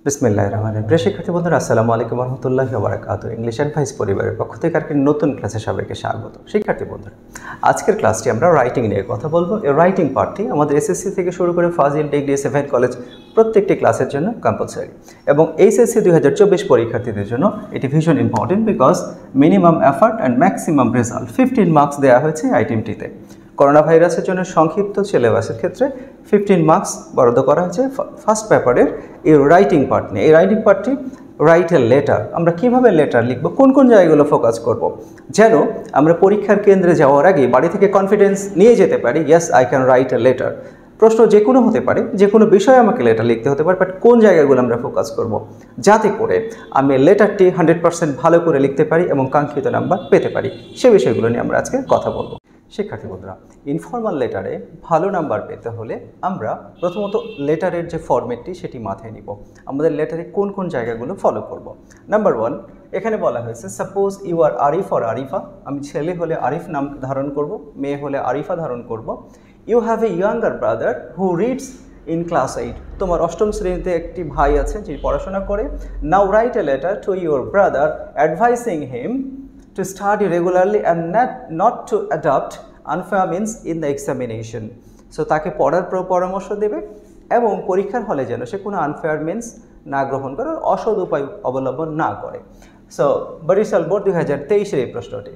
বিসমিল্লাহির রহমানির রহিম। প্রিয় শিক্ষার্থী বন্ধুরা, আসসালামু আলাইকুম ওয়া রাহমাতুল্লাহি ওয়া বারাকাতুহু। ইংলিশ অ্যাডভাইস পরিবারের পক্ষ থেকে আরেকটি নতুন ক্লাসে সবাইকে স্বাগত। শিক্ষার্থী বন্ধুরা, আজকের ক্লাসটি আমরা রাইটিং নিয়ে কথা বলবো। এই রাইটিং পার্টটি আমাদের এসএসসি থেকে শুরু করে ফাজিল, ডিগ্রি, সেভেন কলেজ প্রত্যেকটি ক্লাসের জন্য কম্পালসারি, এবং এইচএসসি 2024 পরীক্ষার্থীদের জন্য এটি ভীষণ important, because minimum effort and maximum result 15 marks দেওয়া হয়েছে আইটেমটিতে। করোনা ভাইরাসের জন্য সংক্ষিপ্ত সিলেবাসের ক্ষেত্রে 15 মার্কস বরাদ্দ করা হয়েছে ফার্স্ট পেপারের এই রাইটিং পার্ট নিয়ে। এই রাইটিং পার্টটি রাইট এ লেটার, আমরা কিভাবে লেটার লিখব, কোন কোন জায়গাগুলো ফোকাস করব, যেন আমরা পরীক্ষার কেন্দ্রে যাওয়ার আগে বাড়ি থেকে কনফিডেন্স নিয়ে যেতে পারি। Yes, I can write a letter. প্রশ্ন যে কোনো হতে পারে, যে কোনো বিষয়ে আমাকে লেটার লিখতে হতে পারে, বাট কোন জায়গাগুলো আমরা ফোকাস করব, যাতে করে আমি লেটারটি 100% ভালো করে লিখতে পারি এবং কাঙ্ক্ষিত নাম্বার পেতে পারি, সে বিষয়গুলো নিয়ে আমরা আজকে কথা বলবো। শিক্ষার্থী বন্ধুরা, ইনফর্মাল লেটারে ভালো নাম্বার পেতে হলে আমরা প্রথমত লেটারের যে ফরম্যাটটি সেটি মাথায় নিব। আমাদের লেটারে কোন কোন জায়গাগুলো ফলো করব। নাম্বার 1, এখানে বলা হয়েছে suppose you are Arif or Arifa. আমি ছেলে হলে আরিফ নাম ধারণ করব, মেয়ে হলে আরিফা ধারণ করব। You have a younger brother who reads in class 8। তোমার অষ্টম শ্রেণীতে একটি ভাই আছে যিনি পড়াশোনা করে। Now write a letter to your brother advising him to study regularly and not to adopt unfair means in the examination. So তাকে পড়ার পরামর্শ দেবে এবং পরীক্ষার হলে যেন সে কোনো আনফেয়ার মিন্স না গ্রহণ করে, অসৎ উপায় অবলম্বন না করে। সো বরিশাল বোর্ড 2023-এর এই প্রশ্নটি।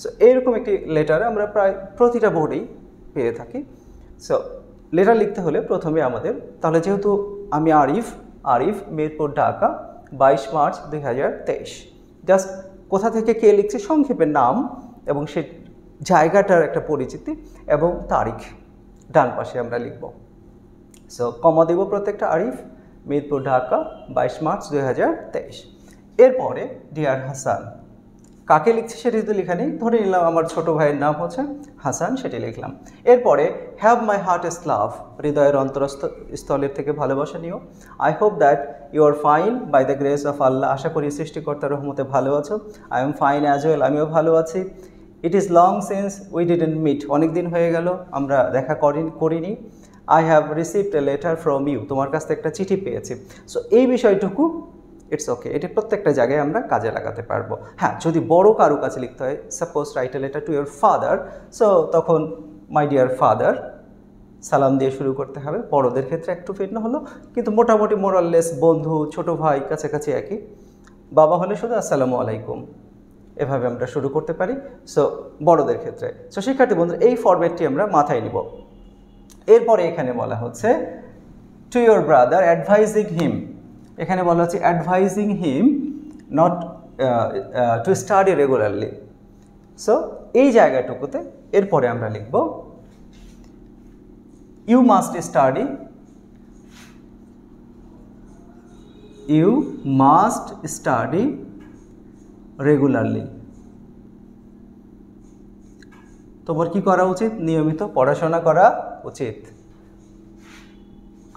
সো এইরকম একটি লেটার আমরা প্রায় প্রতিটা বোর্ডেই পেয়ে থাকি। সো লেটার লিখতে হলে প্রথমে আমাদের, তাহলে যেহেতু আমি আরিফ মিরপুর ঢাকা 22 মার্চ 2023, জাস্ট কোথা থেকে কে লিখছে সংক্ষেপে নাম এবং সে জায়গাটার একটা পরিচিতি এবং তারিখ ডান পাশে আমরা লিখব। সো কমা দেব প্রত্যেকটা আরিফ মিরপুর ঢাকা 22 মার্চ 2023। এরপরে ডিয়ার হাসান, কাকে লিখছি সেটি তো লেখা নেই, ধরে নিলাম আমার ছোট ভাইয়ের নাম হচ্ছে হাসান, সেটি লিখলাম। এরপরে have my heart is love, হৃদয়ের অন্তরস্থলের থেকে ভালোবাসা নিও। I hope that you are fine by the grace of Allah, আশা করি সৃষ্টিকর্তার রহমতে ভালো আছো। I am fine as well, আমিও ভালো আছি। It is long since we didn't meet, অনেক দিন হয়ে গেল আমরা দেখা করিনি। I have received a letter from you, তোমার কাছ থেকে একটা চিঠি পেয়েছি। সো এই বিষয়টুকু ইটস ওকে, এটি প্রত্যেকটা জায়গায় আমরা কাজে লাগাতে পারবো। হ্যাঁ, যদি বড় কারো কাছে লিখতে হয়, suppose right a letter to your father, so তখন মাই ডিয়ার ফাদার সালাম দিয়ে শুরু করতে হবে। বড়দের ক্ষেত্রে একটু ভিন্ন হলো, কিন্তু মোটামুটি মোরাললেস বন্ধু, ছোট ভাই কাছাকাছি একই। বাবা হলে শুধু আসসালামু আলাইকুম, এভাবে আমরা শুরু করতে পারি। সো বড়দের ক্ষেত্রে। সো শিক্ষার্থী বন্ধুরা, এই ফরম্যাটটি আমরা মাথায় নিব। এরপরে এখানে বলা হচ্ছে টু ইউর ব্রাদার অ্যাডভাইজিং হিম, এখানে বলা হচ্ছে advising him not to study regularly. So এই জায়গাটুকুতে এরপরে আমরা লিখব ইউ মাস্ট স্টাডি রেগুলারলি। তোমার কি করা উচিত? নিয়মিত পড়াশোনা করা উচিত।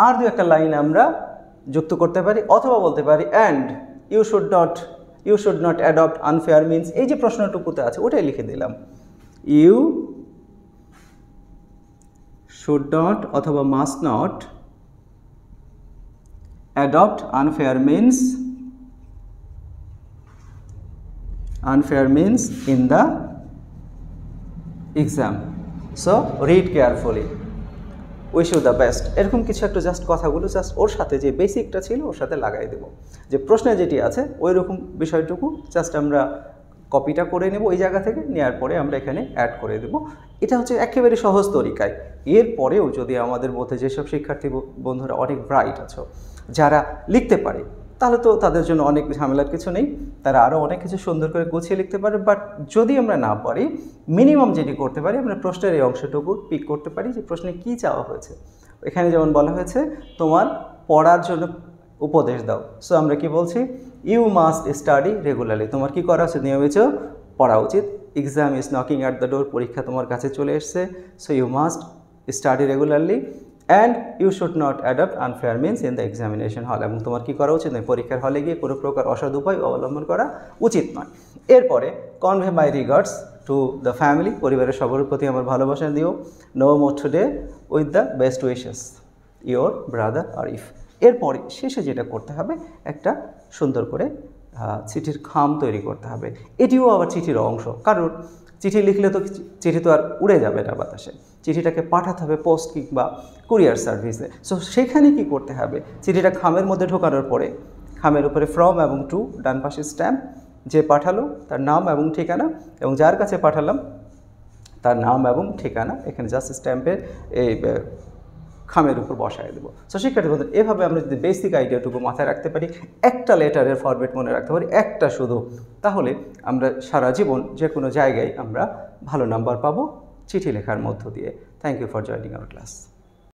আর দু একটা লাইন আমরা যুক্ত করতে পারি, অথবা বলতে পারি and you should not adopt unfair means, এই যে প্রশ্নটুকুতে আছে ওটাই লিখে দিলাম। ইউ শুড নট অথবা must not adopt unfair means in the exam. So read carefully, wish you the best. এরকম কিছু একটা জাস্ট কথাগুলো জাস্ট ওর সাথে যে বেসিকটা ছিল ওর সাথে লাগাই দেব, যে প্রশ্নে যেটি আছে ওই রকম বিষয়টুকু জাস্ট আমরা কপিটা করে নেব ওই জায়গা থেকে, নেওয়ার পরে আমরা এখানে অ্যাড করে দেব। এটা হচ্ছে একেবারে সহজ তরিকায়। এরপরেও যদি আমাদের মধ্যে যেসব শিক্ষার্থী বন্ধুরা অনেক ব্রাইট আছো, যারা লিখতে পারে, তাহলে তো তাদের জন্য অনেক ঝামেলার কিছু নেই, তারা আরও অনেক কিছু সুন্দর করে গুছিয়ে লিখতে পারে। বাট যদি আমরা না পারি, মিনিমাম যেটি করতে পারি, আমরা প্রশ্নের এই অংশটুকু পিক করতে পারি যে প্রশ্নে কী চাওয়া হয়েছে। এখানে যেমন বলা হয়েছে তোমার পড়ার জন্য উপদেশ দাও। সো আমরা কি বলছি? ইউ মাস্ট স্টাডি রেগুলারলি, তোমার কি করা উচিত? নিয়মিত পড়া উচিত। Exam is knocking at the door, পরীক্ষা তোমার কাছে চলে এসছে। So you must study regularly and you should not adopt unfair means in the examination hall, এবং তোমার কী করা উচিত নয়? পরীক্ষার হলে গিয়ে কোনো প্রকার অসৎ উপায় অবলম্বন করা উচিত নয়। এরপরে convey my regards to the family, পরিবারের সবার প্রতি আমার ভালোবাসা দিও। No more today with the best wishes, your brother Arif. এরপরে শেষে যেটা করতে হবে, একটা সুন্দর করে চিঠির খাম তৈরি করতে হবে। এটিও আবার চিঠির অংশ, কারণ চিঠি লিখলে তো চিঠি তো আর উড়ে যাবে না বাতাসে, চিঠিটাকে পাঠাতে হবে পোস্ট কিংবা কুরিয়ার সার্ভিসে। সো সেখানে কি করতে হবে, চিঠিটা খামের মধ্যে ঢোকানোর পরে খামের উপরে ফ্রম এবং টু, ডান পাশে স্ট্যাম্প, যে পাঠালো তার নাম এবং ঠিকানা, এবং যার কাছে পাঠালাম তার নাম এবং ঠিকানা এখানে জাস্ট স্ট্যাম্পের এই খামের উপর বসায় দেবো। সো শিক্ষার্থী বন্ধু, এভাবে আমরা যদি বেসিক আইডিয়াটুকু মাথায় রাখতে পারি, একটা লেটারের ফরম্যাট মনে রাখতে পারি, একটা শুধু, তাহলে আমরা সারা জীবন যে কোনো জায়গায় আমরা ভালো নাম্বার পাবো চিঠি লেখার মধ্য দিয়ে। Thank you for joining our class.